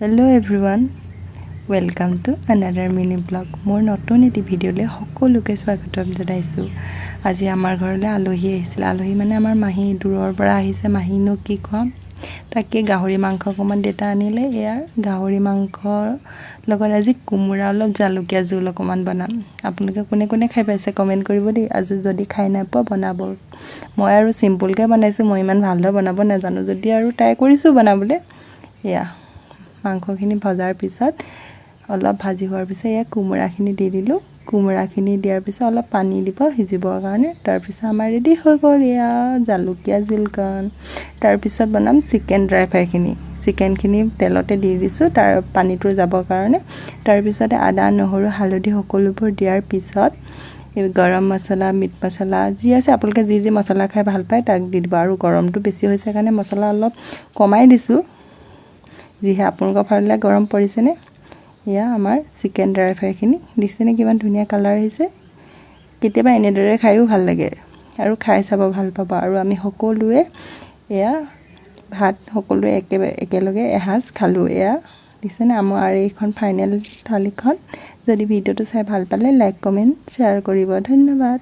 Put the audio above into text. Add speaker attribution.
Speaker 1: Hello everyone, welcome to another mini vlog. More নতুন এটি ভিডিঅ'লে সকলোকে স্বাগতম জনাইছো। আজি আমাৰ ঘৰলৈ আলহী আহিছিল। আলহী মানে আমাৰ মাহী দূৰৰ পৰা আহিছে। মাহীনো কি কম, তাকে গাহৰি মাংস অকমান দেতা আনিলে। ইয়াৰ গাহৰি মাংসৰ লগত আজি কোমোৰা অলপ জালুকীয়া জোল অকমান বনাম। আপোনালোকে কোনে কোনে খাই পাইছে কমেন্ট কৰিব দেই। আজি যদি খাই নাপায় বনাব। মই আৰু সিম্পলকৈ বনাইছো, মই ইমান ভালদৰে বনাব নাজানো, যদি আৰু ট্ৰাই কৰিছো বনাবলৈ। এয়া মাংসখিনি ভজাৰ পিছত অলপ ভাজি হোৱাৰ পিছত এয়া কোমোৰাখিনি দি দিলোঁ। কোমোৰাখিনি দিয়াৰ পিছত অলপ পানী দিব সিজিবৰ কাৰণে। তাৰপিছত আমাৰ ৰেডি হৈ গ'ল এয়া জালুকীয়া জোলকণ। তাৰপিছত বনাম চিকেন ড্ৰাই ফ্ৰাইখিনি। চিকেনখিনি তেলতে দি দিছোঁ তাৰ পানীটো যাবৰ কাৰণে। তাৰপিছতে আদা নহৰু হালধি সকলোবোৰ দিয়াৰ পিছত গৰম মছলা মিট মছলা যি আছে আপোনালোকে যি মছলা খাই ভাল পায় তাক দি দিব। আৰু গৰমটো বেছি হৈছে কাৰণে মছলা অলপ কমাই দিছোঁ। যিহে আপোনালোকৰ ফালে গৰম পৰিছেনে। এয়া আমাৰ চিকেন ড্ৰাই ফ্ৰাইখিনি দিছেনে, কিমান ধুনীয়া কালাৰ আহিছে। কেতিয়াবা এনেদৰে খায়ো ভাল লাগে আৰু খাই চাব ভাল পাব। আৰু আমি সকলোৱে এয়া ভাত সকলোৱে একেলগে এসাঁজ খালোঁ। এয়া দিছেনে আমাৰ এইখন ফাইনেল থালিখন। যদি ভিডিঅ'টো চাই ভাল পালে লাইক কমেণ্ট শ্বেয়াৰ কৰিব। ধন্যবাদ।